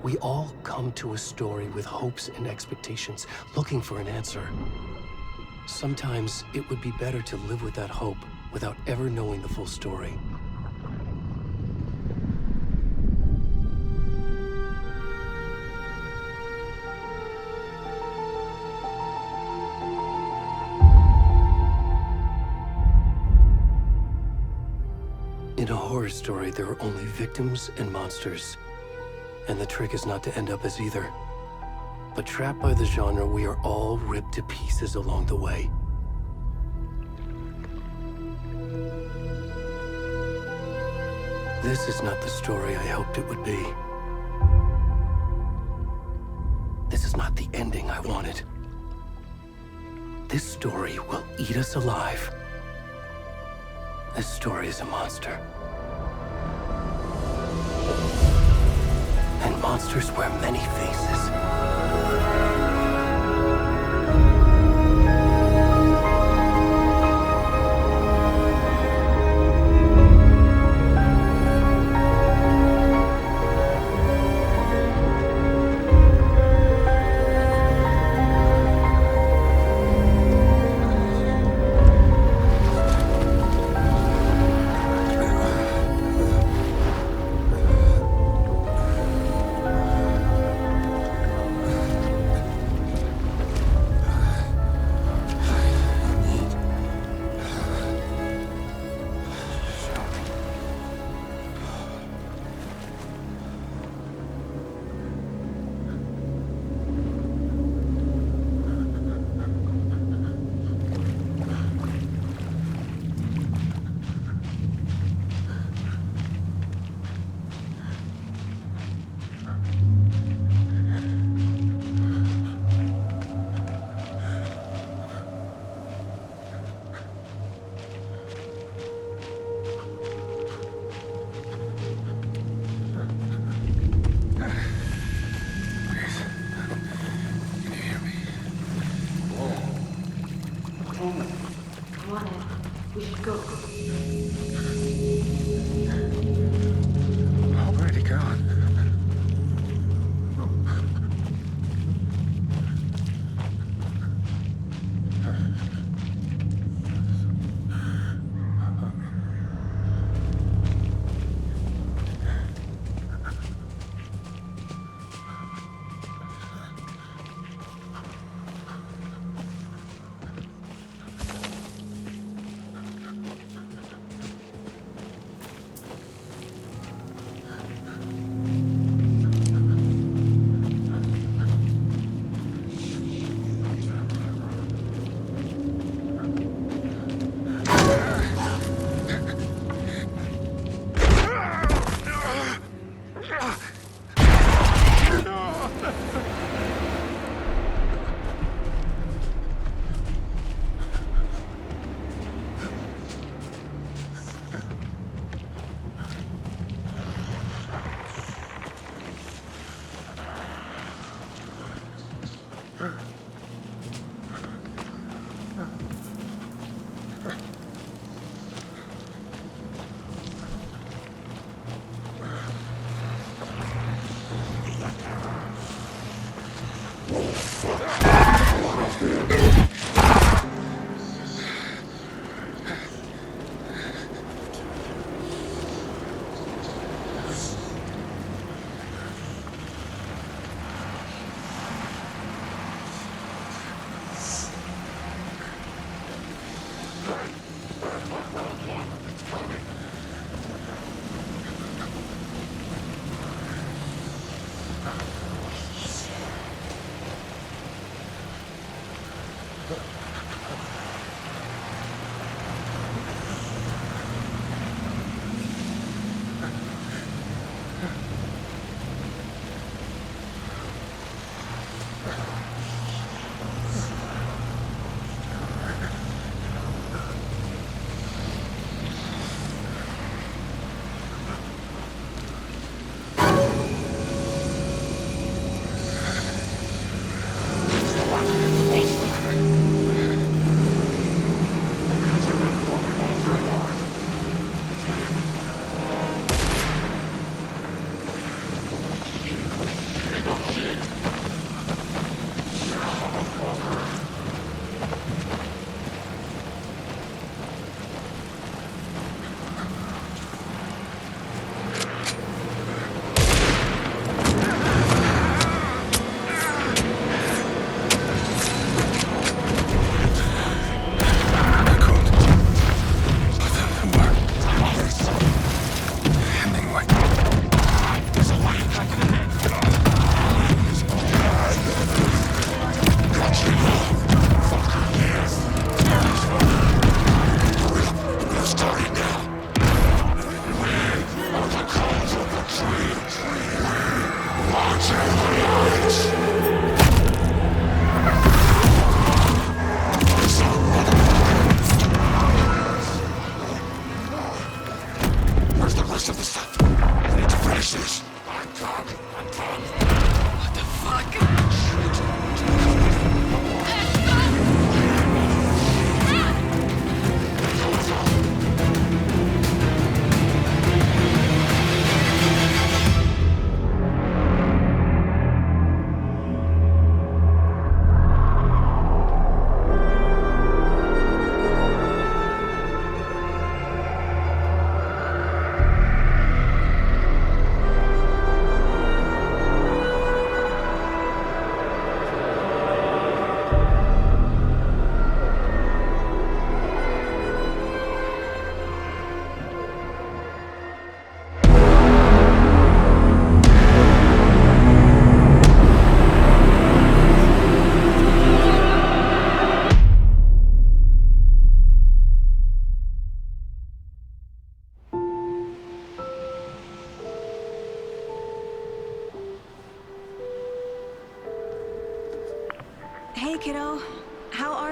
We all come to a story with hopes and expectations, looking for an answer. Sometimes it would be better to live with that hope without ever knowing the full story. In a horror story, there are only victims and monsters. And the trick is not to end up as either. But trapped by the genre, we are all ripped to pieces along the way. This is not the story I hoped it would be. This is not the ending I wanted. This story will eat us alive. This story is a monster. And monsters wear many faces. Come on in. We should go. Where'd he gone?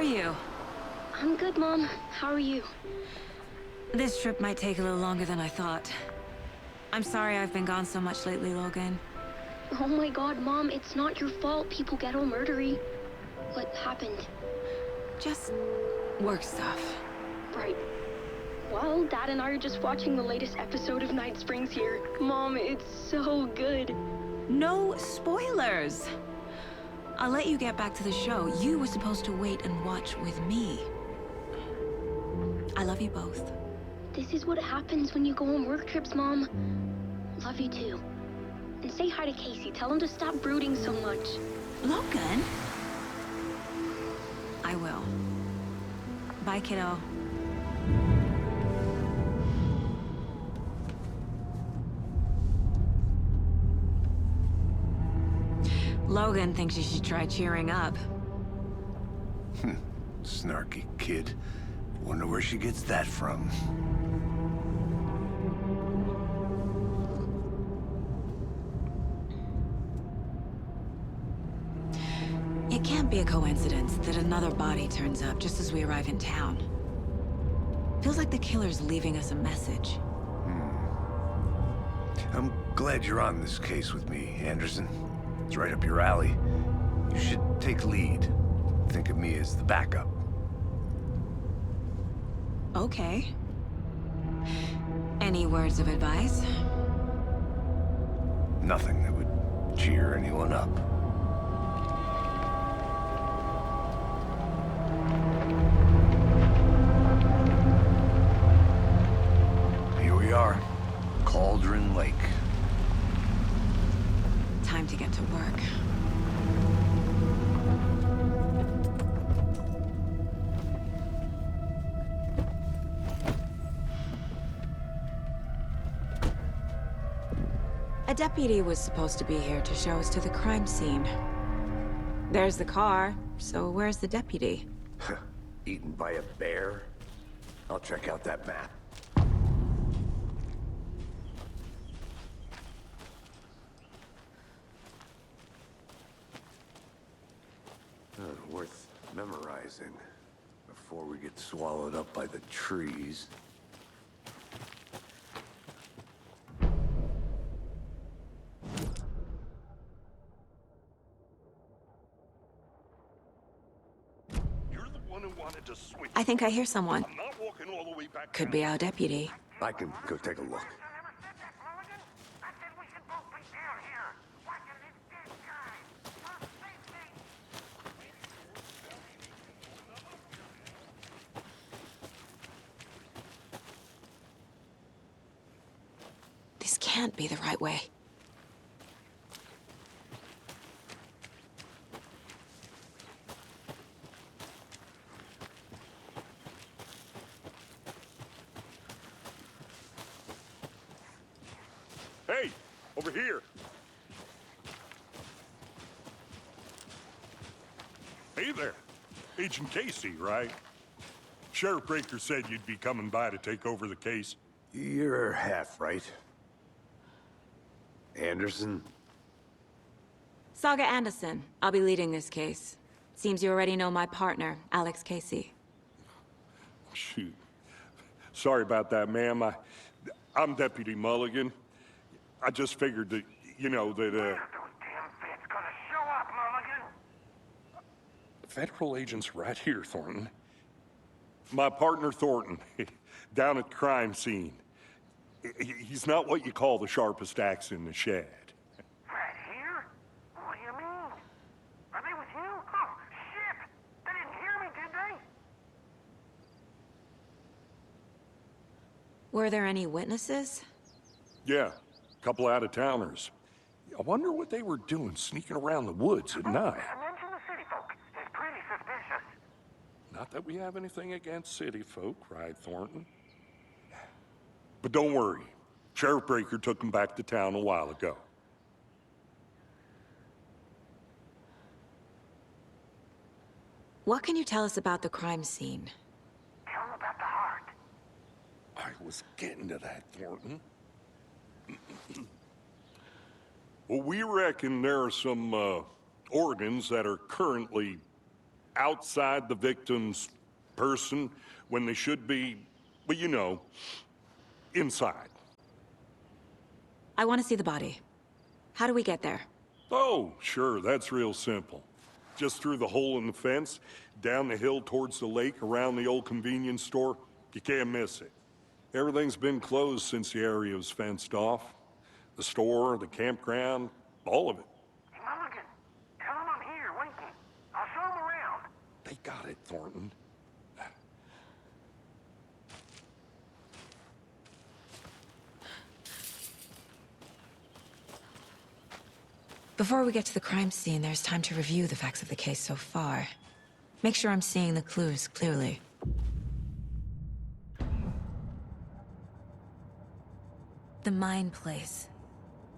are you? I'm good, Mom. How are you? This trip might take a little longer than I thought. I'm sorry I've been gone so much lately, Logan. Oh my god, Mom, it's not your fault people get all murdery. What happened? Just work stuff. Right. Well, Dad and I are just watching the latest episode of Night Springs here. Mom, it's so good. No spoilers! I'll let you get back to the show. You were supposed to wait and watch with me. I love you both. This is what happens when you go on work trips, Mom. Love you too. And say hi to Casey. Tell him to stop brooding so much. Logan? I will. Bye, kiddo. Logan thinks you should try cheering up. Snarky kid. Wonder where she gets that from. It can't be a coincidence that another body turns up just as we arrive in town. Feels like the killer's leaving us a message. I'm glad you're on this case with me, Anderson. It's right up your alley. You should take lead. Think of me as the backup. Okay. Any words of advice? Nothing that would cheer anyone up. Here we are. Cauldron Lake. Time to get to work. A deputy was supposed to be here to show us to the crime scene. There's the car, so where's the deputy? Eaten by a bear? I'll check out that map. Worth memorizing before we get swallowed up by the trees. You're the one who wanted to switch. I think I hear someone. I'm not walking all the way back. Could be our deputy. I can go take a look. This can't be the right way. Hey, over here. Hey there. Agent Casey, right? Sheriff Breaker said you'd be coming by to take over the case. You're half right. Anderson? Saga Anderson. I'll be leading this case. Seems you already know my partner, Alex Casey. Shoot. Sorry about that, ma'am. I'm Deputy Mulligan. I just figured that, you know, that, Those damn feds gonna show up, Mulligan. federal agent's right here, Thornton. My partner, Thornton, down at the crime scene. He's not what you call the sharpest axe in the shed. Right here? What do you mean? Are they with you? Oh, shit! They didn't hear me, did they? Were there any witnesses? Yeah, a couple out-of-towners. I wonder what they were doing sneaking around the woods at night. Mention the city folk. It's pretty suspicious. Not that we have anything against city folk, right, Thornton? But don't worry. Sheriff Breaker took them back to town a while ago. What can you tell us about the crime scene? Tell them about the heart. I was getting to that, Thornton. Well, we reckon there are some organs that are currently outside the victim's person when they should be, well, you know, inside. I want to see the body. How do we get there? Oh, sure, that's real simple. Just through the hole in the fence, down the hill towards the lake, around the old convenience store. You can't miss it. Everything's been closed since the area was fenced off. The store, the campground, all of it. Hey, Mulligan, tell him I'm here, waiting. I'll show him around. They got it, Thornton. Before we get to the crime scene, there's time to review the facts of the case so far. Make sure I'm seeing the clues clearly. The Mind Place.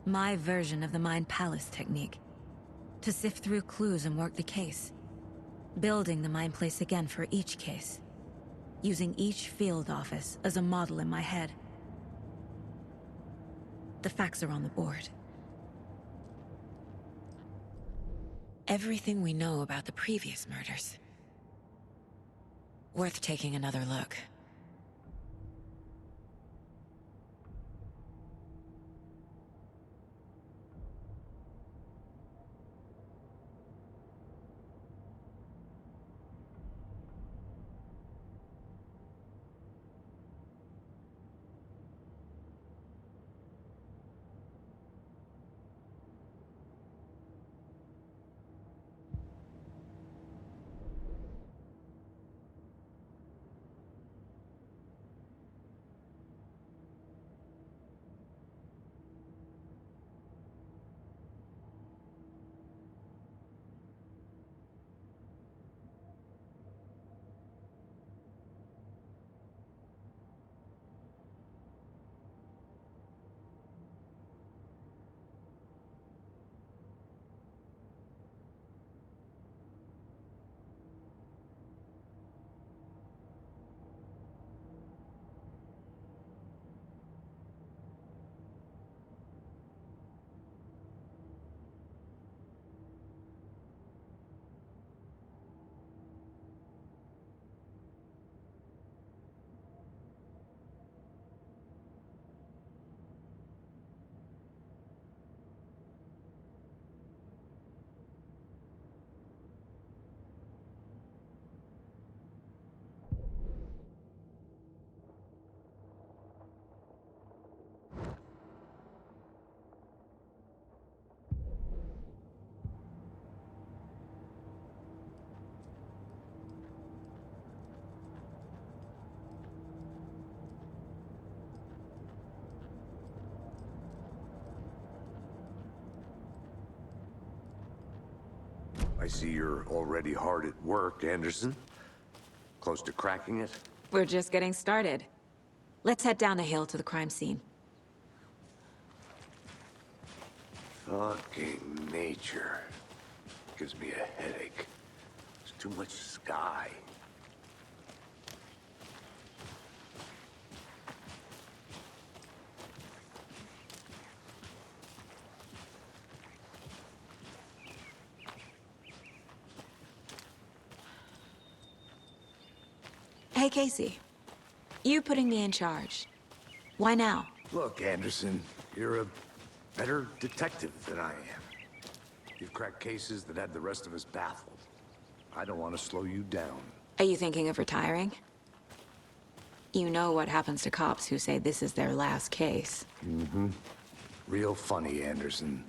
My version of the Mind Palace technique. To sift through clues and work the case. Building the Mind Place again for each case. Using each field office as a model in my head. The facts are on the board. Everything we know about the previous murders. Worth taking another look. I see you're already hard at work, Anderson. Close to cracking it? We're just getting started. Let's head down the hill to the crime scene. Fucking nature. Gives me a headache. There's too much sky. Hey, Casey. You putting me in charge. Why now? Look, Anderson, you're a better detective than I am. You've cracked cases that had the rest of us baffled. I don't want to slow you down. Are you thinking of retiring? You know what happens to cops who say this is their last case. Mm-hmm. Real funny, Anderson.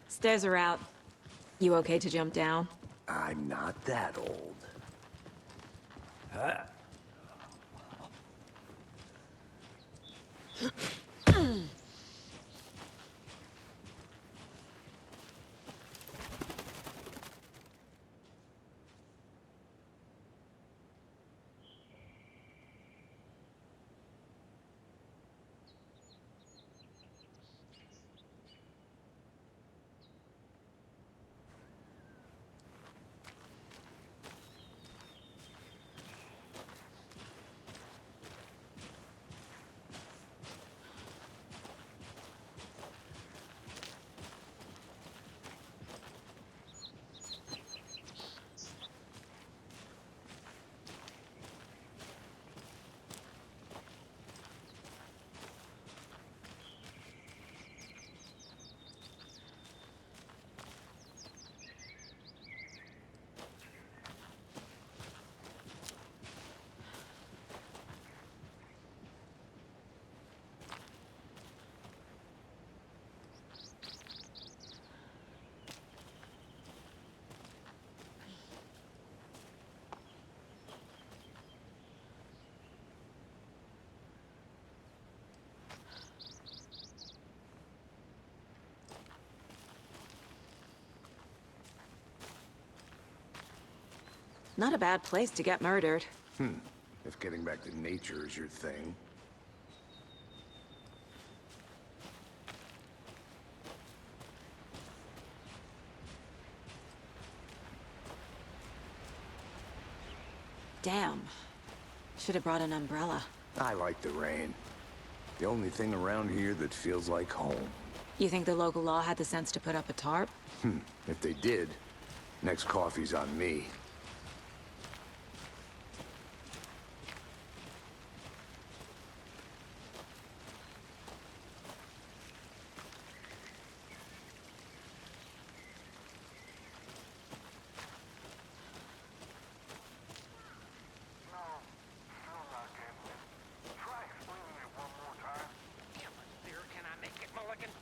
Stairs are out. You okay to jump down? I'm not that old. Not a bad place to get murdered. If getting back to nature is your thing. Damn. Should have brought an umbrella. I like the rain. The only thing around here that feels like home. You think the local law had the sense to put up a tarp? If they did, next coffee's on me. No, still not getting it. Try explaining it one more time. How much clearer can I make it, Mulligan?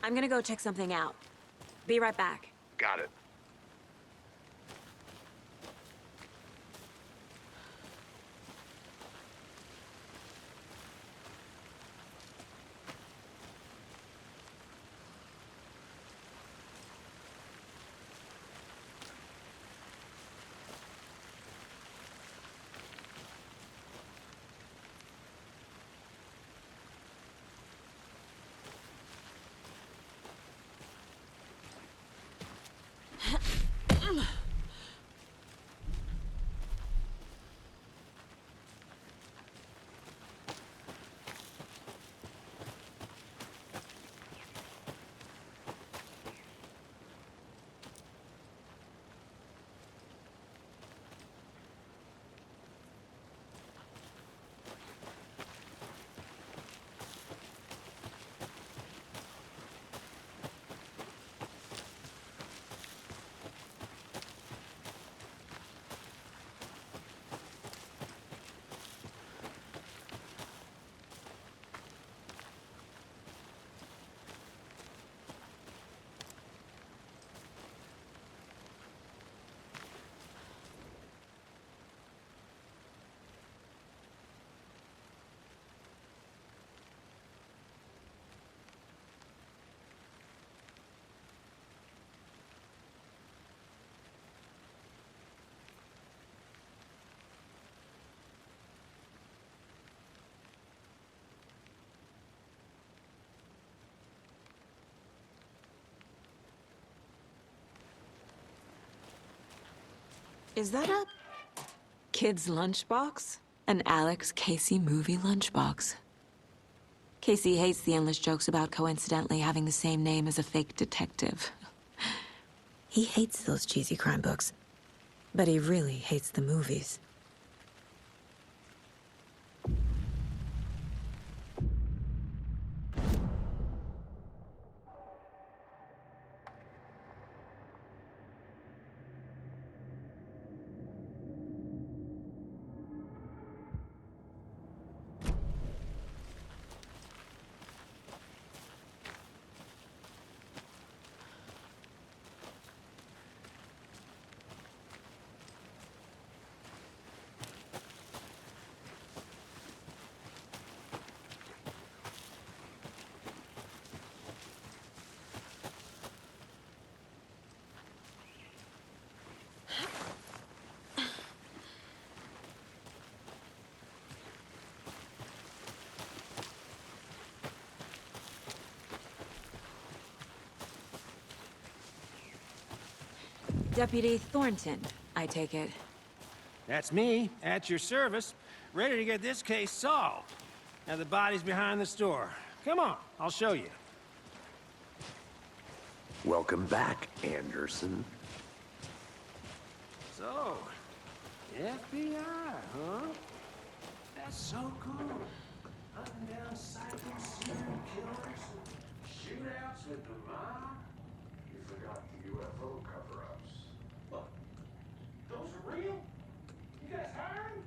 I'm gonna go check something out. Be right back. Got it. Is that a kid's lunchbox? An Alex Casey movie lunchbox. Casey hates the endless jokes about coincidentally having the same name as a fake detective. He hates those cheesy crime books, but he really hates the movies. Deputy Thornton, I take it. That's me, at your service, ready to get this case solved. Now the body's behind the store. Come on, I'll show you. Welcome back, Anderson. So, FBI, huh? That's so cool. Hunting down psychic serial killers, shootouts with the mob. You forgot the UFO cover-ups. Look, those are real? You guys hiring?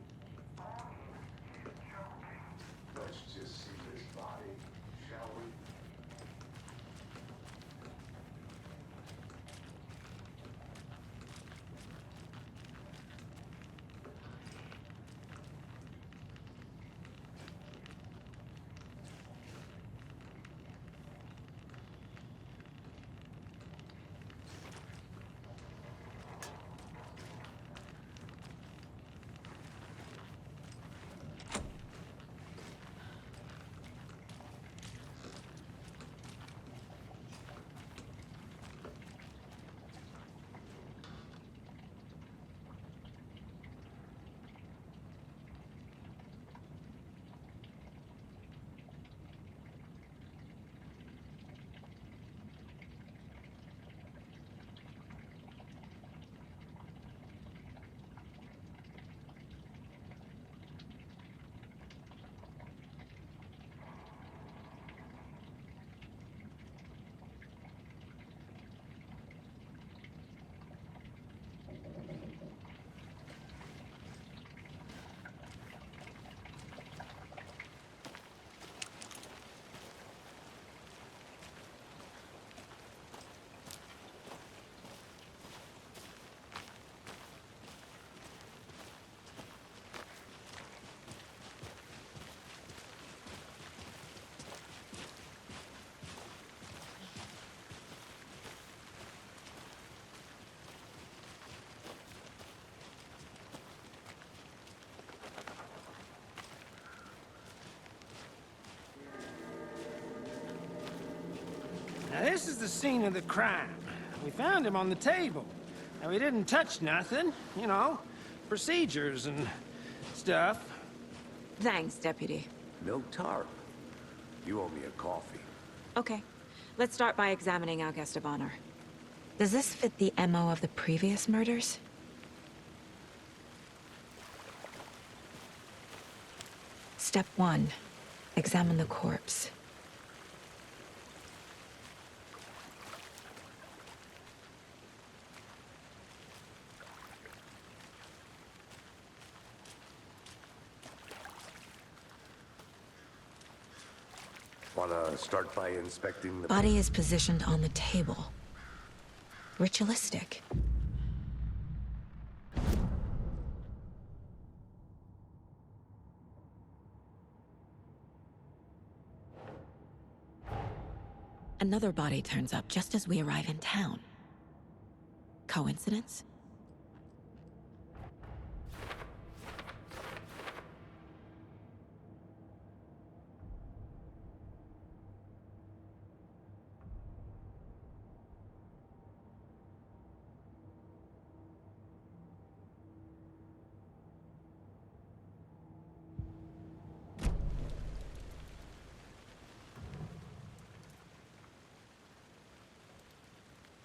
this is the scene of the crime. We found him on the table. And we didn't touch nothing, you know, procedures and stuff. Thanks, Deputy. No tarp. You owe me a coffee. Okay, let's start by examining our guest of honor. Does this fit the MO of the previous murders? Step 1. Examine the corpse. Wanna start by inspecting the... Body is positioned on the table. Ritualistic. Another body turns up just as we arrive in town. Coincidence?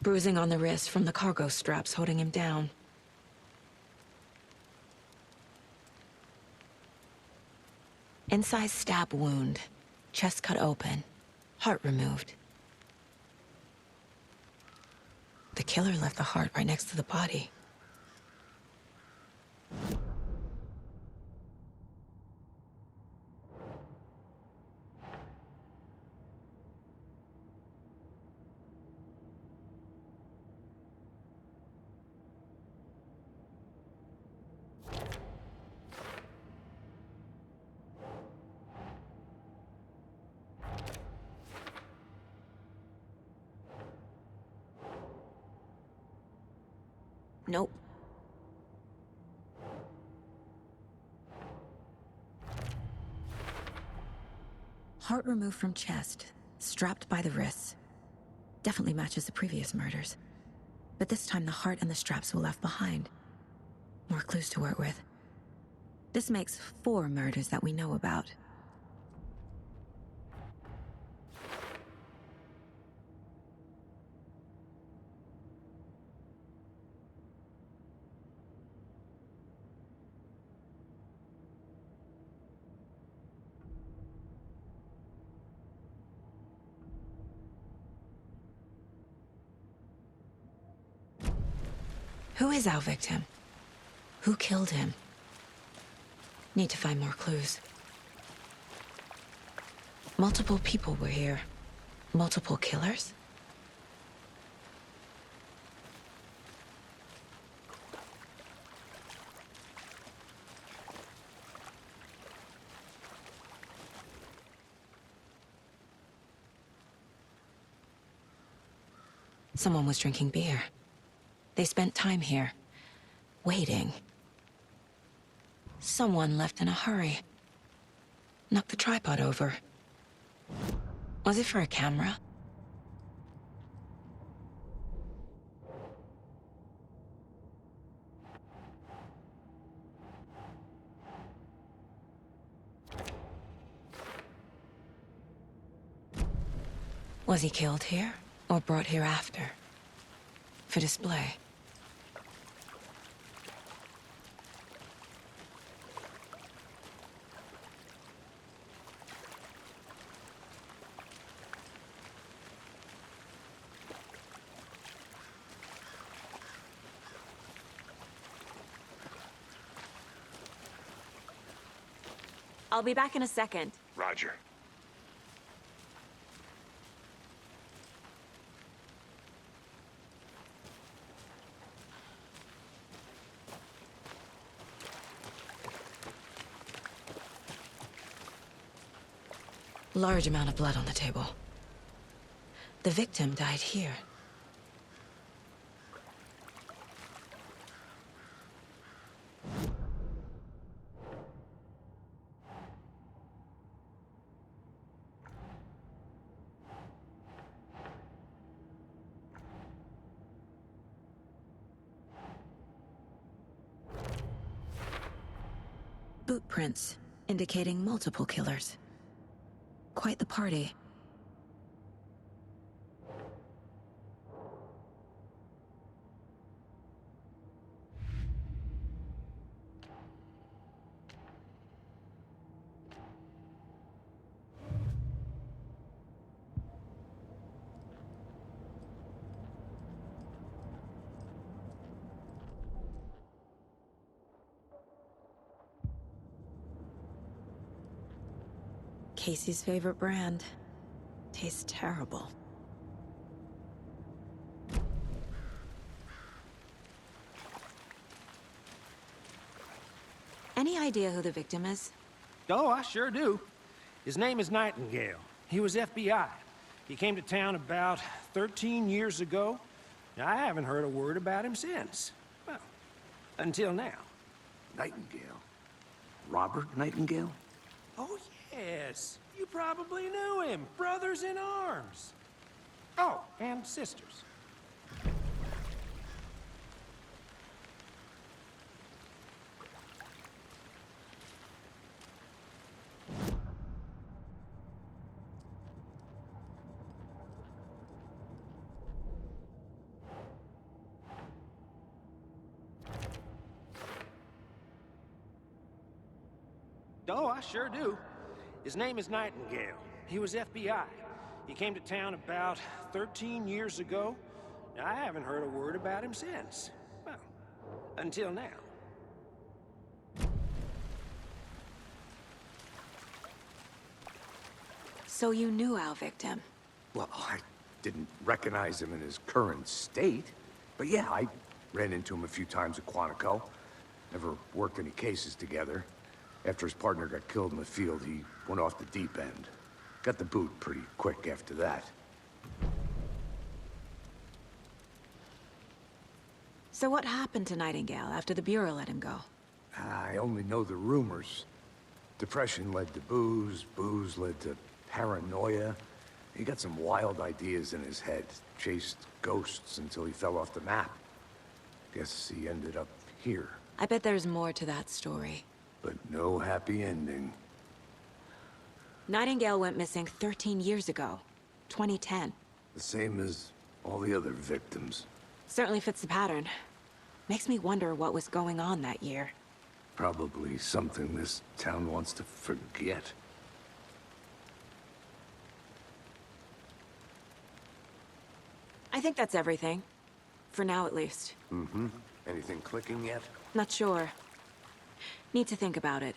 Bruising on the wrist from the cargo straps holding him down. Inside stab wound. Chest cut open. Heart removed. The killer left the heart right next to the body. Nope. Heart removed from chest, strapped by the wrists. Definitely matches the previous murders. But this time the heart and the straps were left behind. More clues to work with. This makes 4 murders that we know about. Who is our victim? Who killed him? Need to find more clues. Multiple people were here. Multiple killers? Someone was drinking beer. They spent time here, waiting. Someone left in a hurry. Knocked the tripod over. Was it for a camera? Was he killed here, or brought here after? For display? I'll be back in a second. Roger. Large amount of blood on the table. The victim died here. Boot prints, indicating multiple killers. Quite the party. Casey's favorite brand. Tastes terrible. Any idea who the victim is? Oh, I sure do. His name is Nightingale. He was FBI. He came to town about 13 years ago. I haven't heard a word about him since. Well, until now. Nightingale? Robert Nightingale? Oh, yes. You probably knew him. Brothers in arms. Oh, and sisters. Oh, I sure do. His name is Nightingale. He was FBI. He came to town about 13 years ago. I haven't heard a word about him since. Well, until now. So you knew our victim? Well, I didn't recognize him in his current state. But yeah, I ran into him a few times at Quantico. Never worked any cases together. After his partner got killed in the field, he went off the deep end. Got the boot pretty quick after that. So what happened to Nightingale after the Bureau let him go? I only know the rumors. Depression led to booze, booze led to paranoia. He got some wild ideas in his head, chased ghosts until he fell off the map. Guess he ended up here. I bet there's more to that story. But no happy ending. Nightingale went missing 13 years ago, 2010. The same as all the other victims. Certainly fits the pattern. Makes me wonder what was going on that year. Probably something this town wants to forget. I think that's everything. For now, at least. Mm-hmm. Anything clicking yet? Not sure. Need to think about it.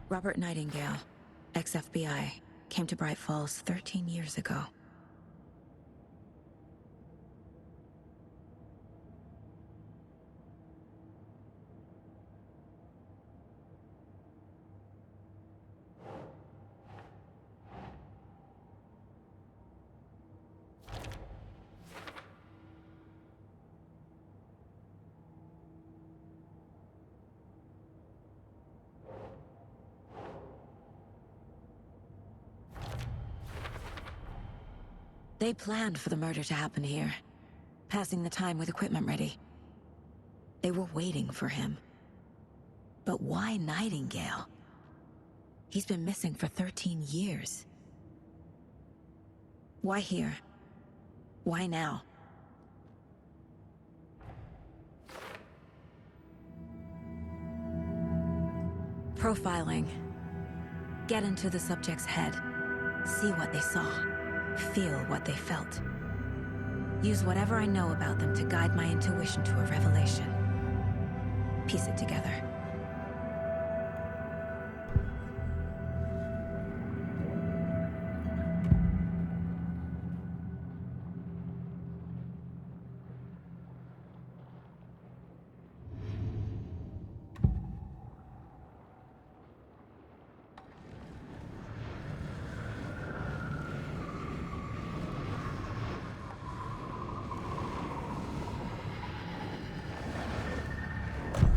Robert Nightingale, ex-FBI, came to Bright Falls 13 years ago. They planned for the murder to happen here, passing the time with equipment ready. They were waiting for him. But why Nightingale? He's been missing for 13 years. Why here? Why now? Profiling. Get into the subject's head. See what they saw. Feel what they felt. Use whatever I know about them to guide my intuition to a revelation. Piece it together.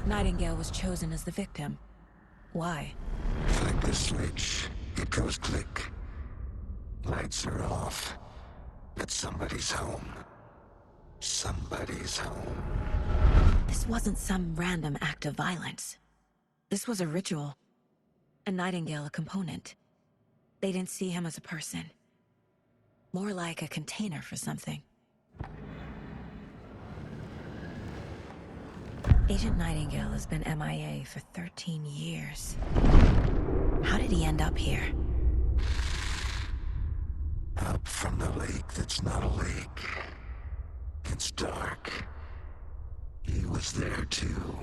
Nightingale was chosen as the victim. Why? Flick the switch, it goes click. Lights are off. But somebody's home. Somebody's home. This wasn't some random act of violence. This was a ritual. And Nightingale a component. They didn't see him as a person. More like a container for something. Agent Nightingale has been MIA for 13 years. How did he end up here? Up from the lake that's not a lake. It's dark. He was there too.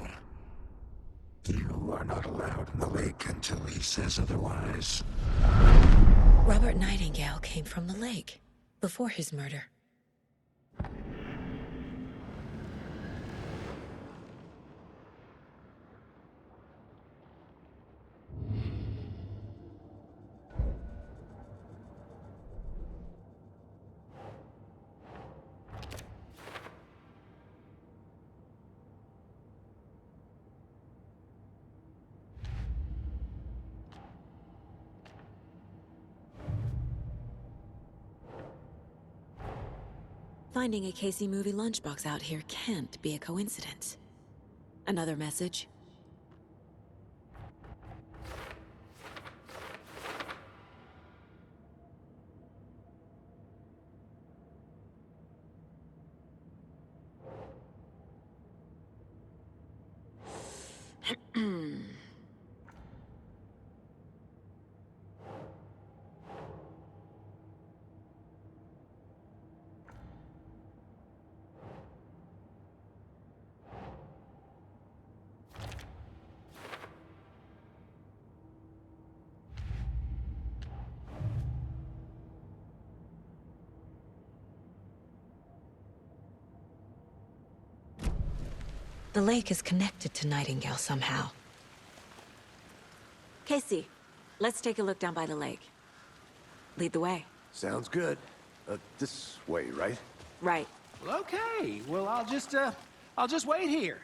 You are not allowed in the lake until he says otherwise. Robert Nightingale came from the lake, before his murder. Finding a Casey movie lunchbox out here can't be a coincidence. Another message? The lake is connected to Nightingale somehow. Casey, let's take a look down by the lake. Lead the way. Sounds good. This way, right? Right. Well, okay. Well, I'll just wait here.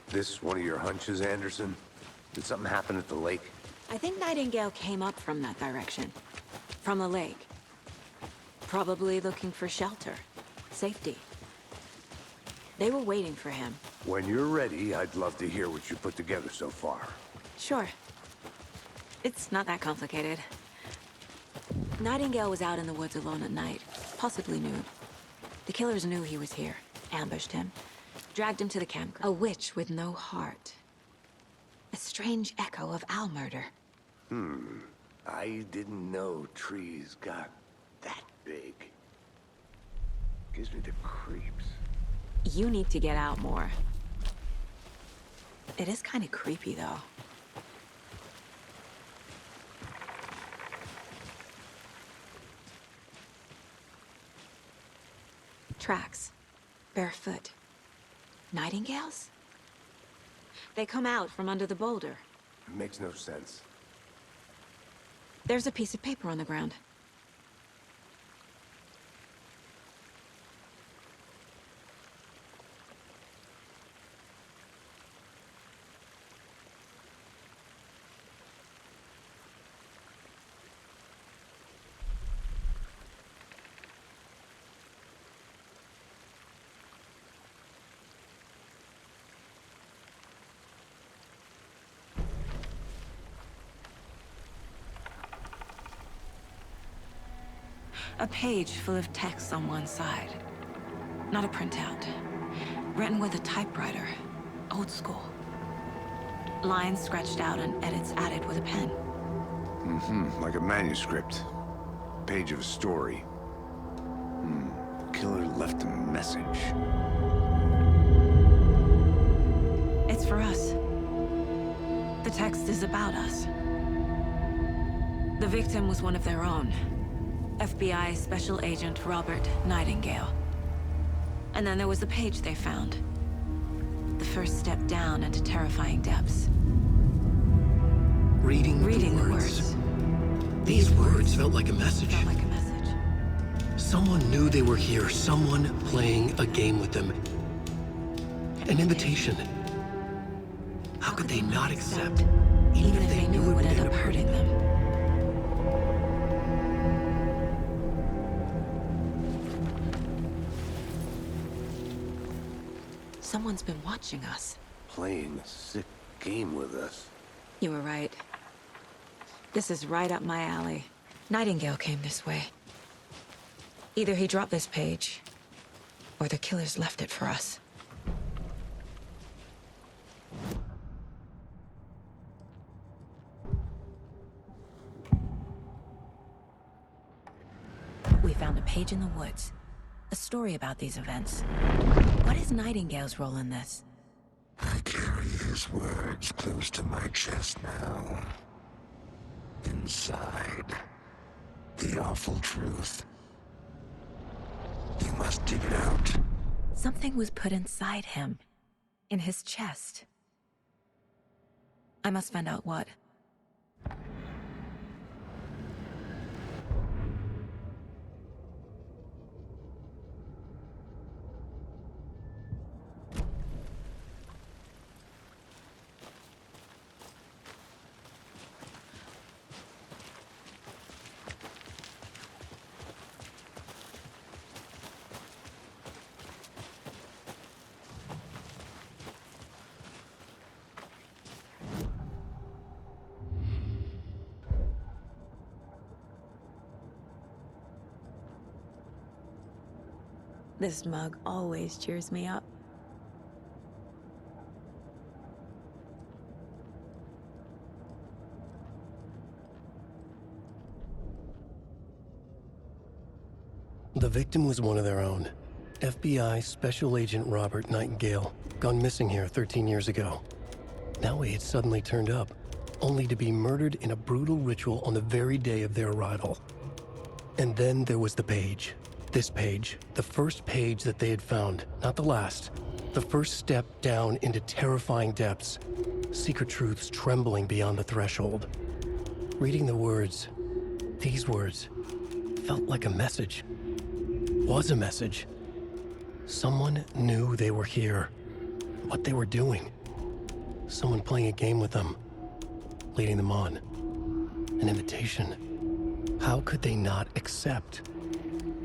This one of your hunches, Anderson? Did something happen at the lake? I think Nightingale came up from that direction. From the lake. Probably looking for shelter. Safety. They were waiting for him. When you're ready, I'd love to hear what you put together so far. Sure. It's not that complicated. Nightingale was out in the woods alone at night, possibly nude. The killers knew he was here, ambushed him, dragged him to the campground. A witch with no heart. A strange echo of owl murder. I didn't know trees got that big. Gives me the creeps. You need to get out more. It is kind of creepy, though. Tracks. Barefoot. Nightingales? They come out from under the boulder. It makes no sense. There's a piece of paper on the ground. A page full of text on one side. Not a printout. Written with a typewriter. Old school. Lines scratched out and edits added with a pen. Like a manuscript. Page of a story. The killer left a message. It's for us. The text is about us. The victim was one of their own. FBI Special Agent Robert Nightingale. And then there was the page they found. The first step down into terrifying depths. Reading the words. These words felt like a message. Felt like a message. Someone knew they were here, someone playing a game with them. An invitation. How could they not accept, even if they knew it would end up hurting them? Someone's been watching us. Playing a sick game with us. You were right. This is right up my alley. Nightingale came this way. Either he dropped this page, or the killers left it for us. We found a page in the woods. A story about these events. What is Nightingale's role in this? I carry his words close to my chest now. Inside, the awful truth. You must dig it out. Something was put inside him. In his chest. I must find out what. This mug always cheers me up. The victim was one of their own. FBI Special Agent Robert Nightingale, gone missing here 13 years ago. Now he had suddenly turned up, only to be murdered in a brutal ritual on the very day of their arrival. And then there was the page. This page, the first page that they had found, not the last. The first step down into terrifying depths. Secret truths trembling beyond the threshold. Reading the words, these words, felt like a message. Was a message. Someone knew they were here. What they were doing. Someone playing a game with them. Leading them on. An invitation. How could they not accept?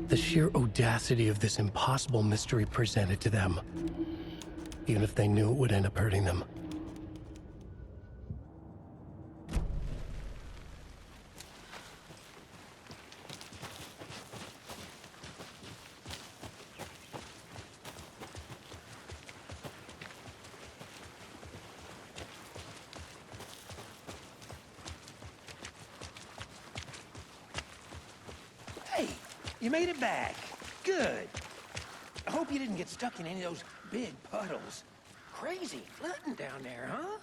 The sheer audacity of this impossible mystery presented to them, even if they knew it would end up hurting them. Hey, you made it back. Good. I hope you didn't get stuck in any of those big puddles. Crazy flooding down there, huh?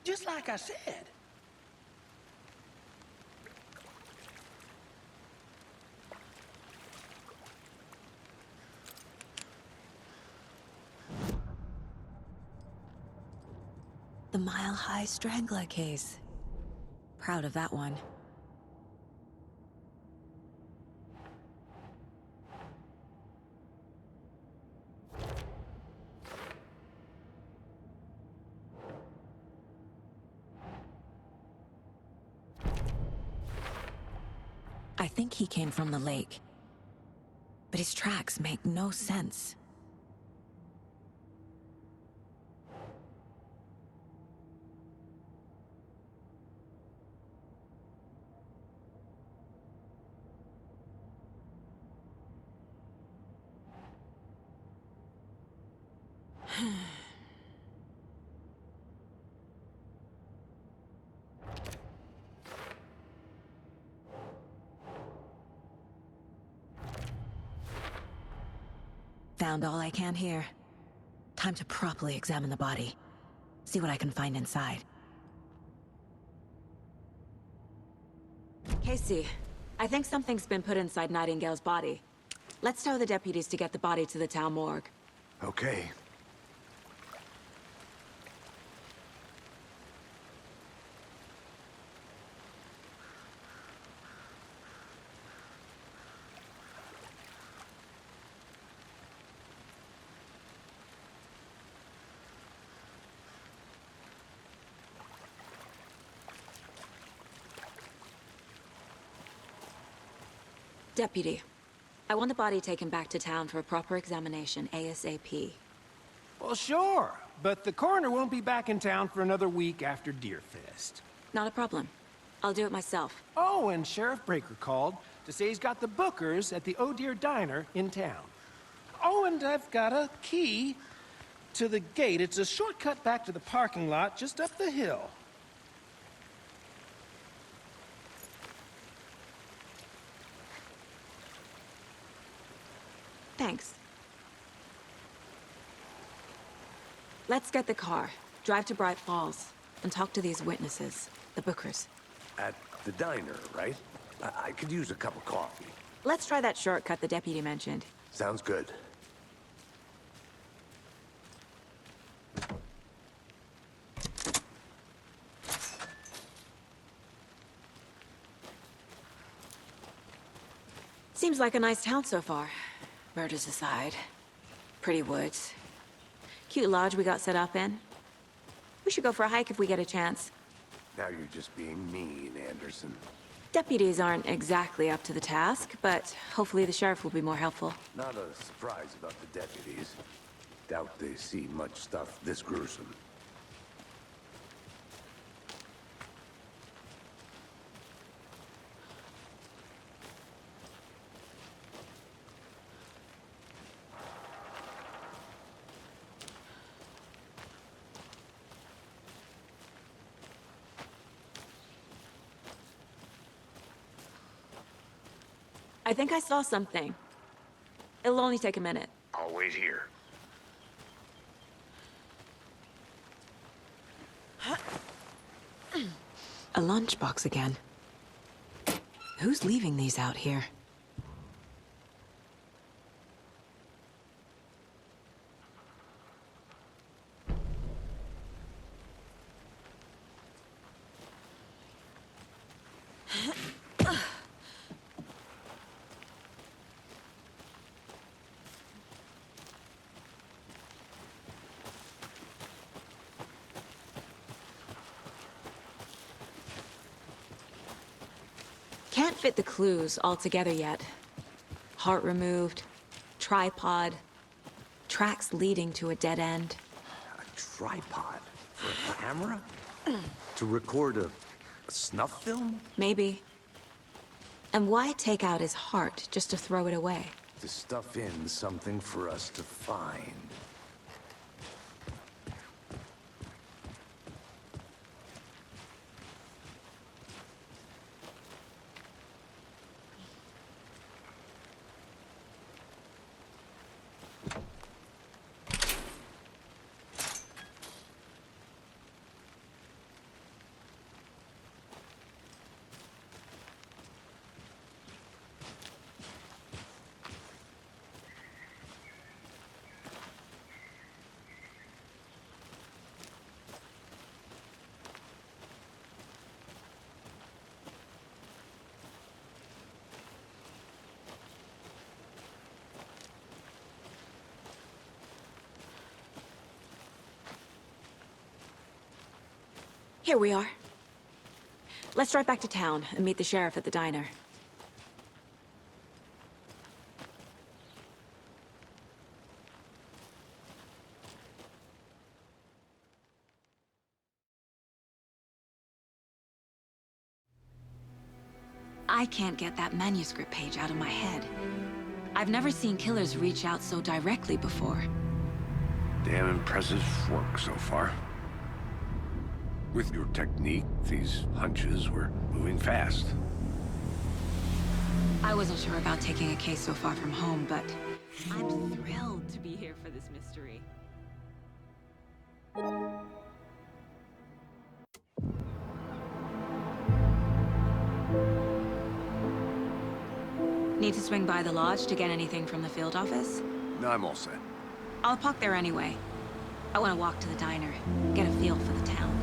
Just like I said. The Mile High Strangler case. Proud of that one. I think he came from the lake. But his tracks make no sense. Found all I can here. Time to properly examine the body. See what I can find inside. Casey, I think something's been put inside Nightingale's body. Let's tell the deputies to get the body to the town morgue. Okay. Deputy, I want the body taken back to town for a proper examination ASAP. Well, sure, but the coroner won't be back in town for another week after Deerfest. Not a problem. I'll do it myself. Oh, and Sheriff Breaker called to say he's got the bookers at the Oh Dear Diner in town. Oh, and I've got a key to the gate. It's a shortcut back to the parking lot just up the hill. Thanks. Let's get the car, drive to Bright Falls, and talk to these witnesses, the bookers. At the diner, right? I could use a cup of coffee. Let's try that shortcut the deputy mentioned. Sounds good. Seems like a nice town so far. Murders aside. Pretty woods. Cute lodge we got set up in. We should go for a hike if we get a chance. Now you're just being mean, Anderson. Deputies aren't exactly up to the task, but hopefully the sheriff will be more helpful. Not a surprise about the deputies. Doubt they see much stuff this gruesome. I think I saw something. It'll only take a minute. I'll wait here. A lunchbox again. Who's leaving these out here? Can't fit the clues all together yet. Heart removed, tripod, tracks leading to a dead end. A tripod? For a camera? To record a snuff film? Maybe. And why take out his heart just to throw it away? To stuff in something for us to find. Here we are. Let's drive back to town and meet the sheriff at the diner. I can't get that manuscript page out of my head. I've never seen killers reach out so directly before. Damn impressive work so far. With your technique, these hunches were moving fast. I wasn't sure about taking a case so far from home, but I'm thrilled to be here for this mystery. Need to swing by the lodge to get anything from the field office? No, I'm all set. I'll park there anyway. I want to walk to the diner, get a feel for the town.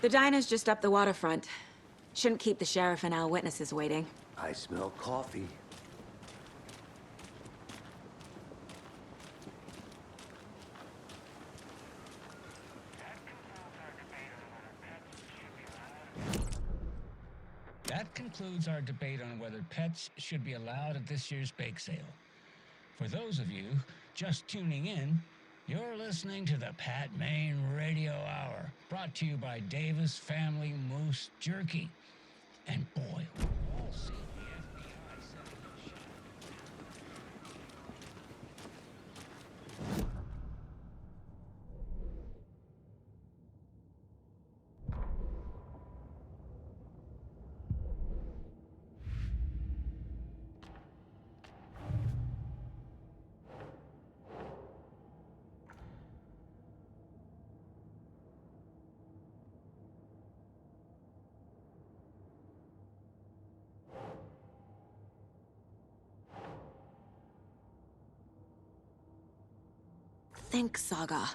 The diner's just up the waterfront. Shouldn't keep the sheriff and our witnesses waiting. I smell coffee. That concludes our debate on whether pets should be allowed at this year's bake sale. For those of you just tuning in, you're listening to the Pat Maine Radio Hour, brought to you by Davis Family Moose Jerky. And boy, we've all seen the FBI setting up shop. Think, Saga.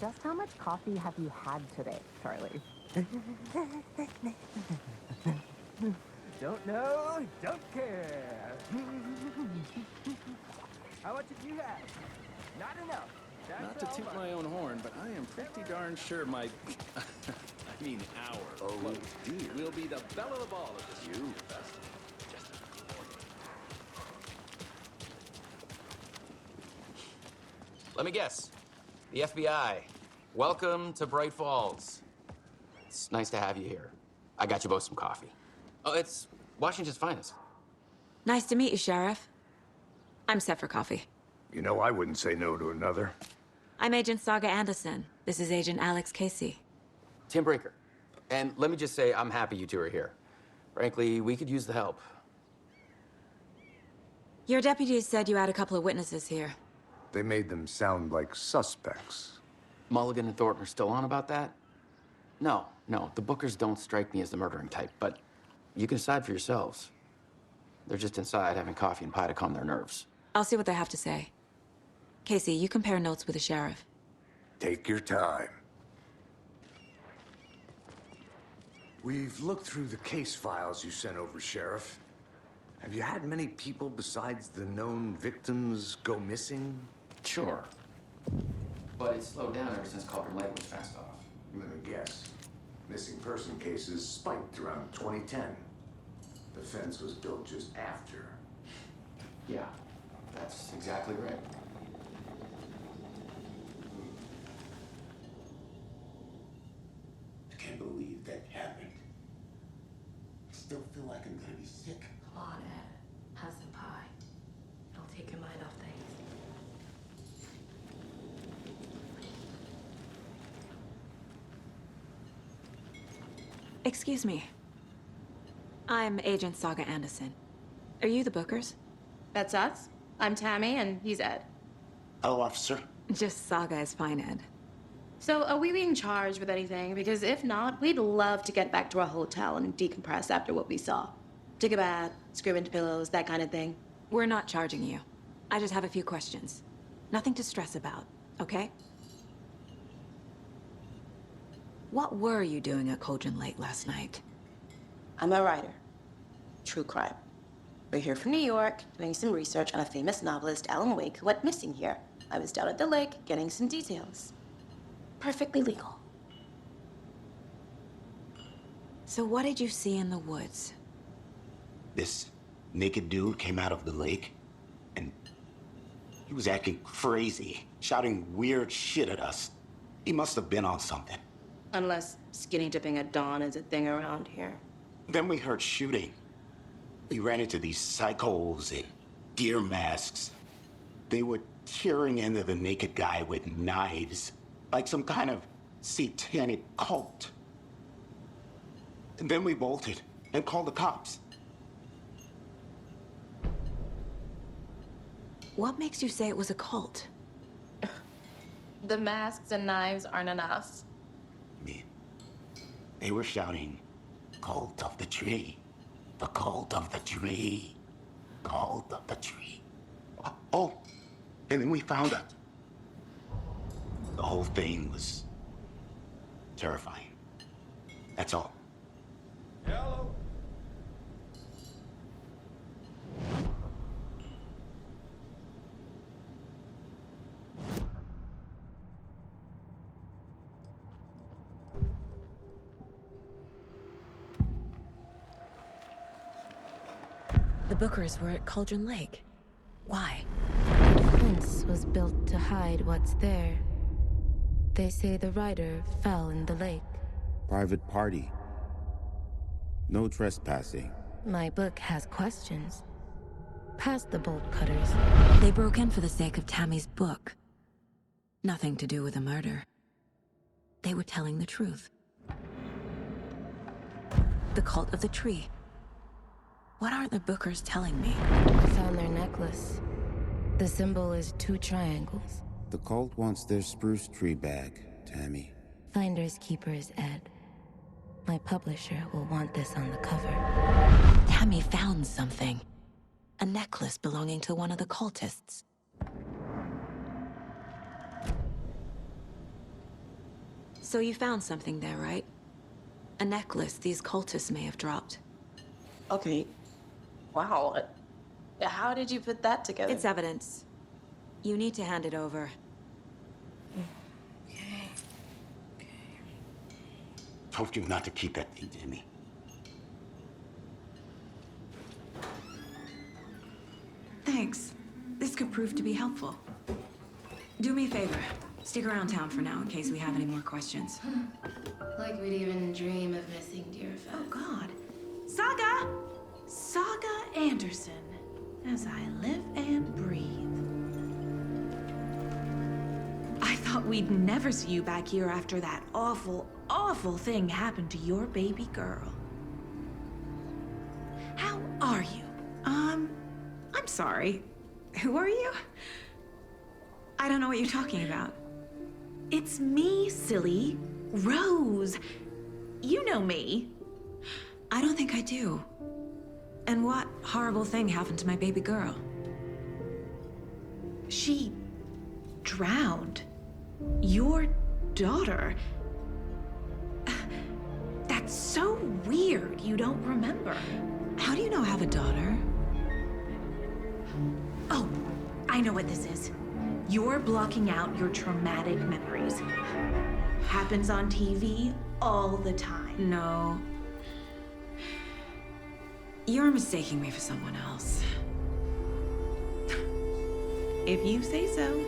Just how much coffee have you had today, Charlie? Don't know, don't care. How much did you have? Not enough. Not to toot my own horn, but I am pretty darn sure my... I mean our float will be the belle of the ball at this year's festival. Let me guess. The FBI. Welcome to Bright Falls. It's nice to have you here. I got you both some coffee. Oh, it's Washington's finest. Nice to meet you, Sheriff. I'm set for coffee. You know, I wouldn't say no to another. I'm Agent Saga Anderson. This is Agent Alex Casey. Tim Breaker. And let me just say, I'm happy you two are here. Frankly, we could use the help. Your deputies said you had a couple of witnesses here. They made them sound like suspects. Mulligan and Thornton are still on about that? No, the Bookers don't strike me as the murdering type, but you can decide for yourselves. They're just inside having coffee and pie to calm their nerves. I'll see what they have to say. Casey, you compare notes with the sheriff. Take your time. We've looked through the case files you sent over, Sheriff. Have you had many people besides the known victims go missing? Sure. But it's slowed down ever since Calder Lake was fenced off. Let me guess. Missing person cases spiked around 2010. The fence was built just after. Yeah, that's exactly right. I can't believe that happened. I still feel like I'm gonna be sick. Come on, Ed. Have some pie. It'll take your mind off things. Excuse me. I'm Agent Saga Anderson. Are you the Bookers? That's us. I'm Tammy, and he's Ed. Hello, officer. Just Saga is fine, Ed. So, are we being charged with anything? Because if not, we'd love to get back to our hotel and decompress after what we saw. Take a bath, scream into pillows, that kind of thing. We're not charging you. I just have a few questions. Nothing to stress about, okay? What were you doing at Cauldron Lake last night? I'm a writer. True crime. We're here from New York, doing some research on a famous novelist, Alan Wake, who went missing here. I was down at the lake, getting some details. Perfectly legal. So what did you see in the woods? This naked dude came out of the lake, and he was acting crazy, shouting weird shit at us. He must have been on something. Unless skinny dipping at dawn is a thing around here. Then we heard shooting. We ran into these psychos in deer masks. They were tearing into the naked guy with knives, like some kind of satanic cult. And then we bolted and called the cops. What makes you say it was a cult? The masks and knives aren't enough. They were shouting, "Cult of the tree, the cult of the tree, cult of the tree." Oh, and then we found out. The whole thing was terrifying. That's all. Hello. The Bookers were at Cauldron Lake. Why? The fence was built to hide what's there. They say the rider fell in the lake. Private party. No trespassing. My book has questions. Past the bolt cutters. They broke in for the sake of Tammy's book. Nothing to do with a murder. They were telling the truth. The cult of the tree. What aren't the Bookers telling me? Found their necklace. The symbol is 2 triangles. The cult wants their spruce tree back, Tammy. Finders keepers, Ed. My publisher will want this on the cover. Tammy found something. A necklace belonging to one of the cultists. So you found something there, right? A necklace these cultists may have dropped. Okay. Wow. How did you put that together? It's evidence. You need to hand it over. Told you not to keep that thing to me. Thanks. This could prove to be helpful. Do me a favor. Stick around town for now in case we have any more questions. Like we'd even dream of missing dear Fez. Oh, God. Saga! Saga Anderson. As I live and breathe. I thought we'd never see you back here after that awful, awful thing happened to your baby girl. How are you? I'm sorry. Who are you? I don't know what you're talking about. It's me, silly. Rose. You know me. I don't think I do. And what horrible thing happened to my baby girl? She drowned. Your daughter. That's so weird you don't remember. How do you know I have a daughter? Oh, I know what this is. You're blocking out your traumatic memories. Happens on TV all the time. No. You're mistaking me for someone else. If you say so.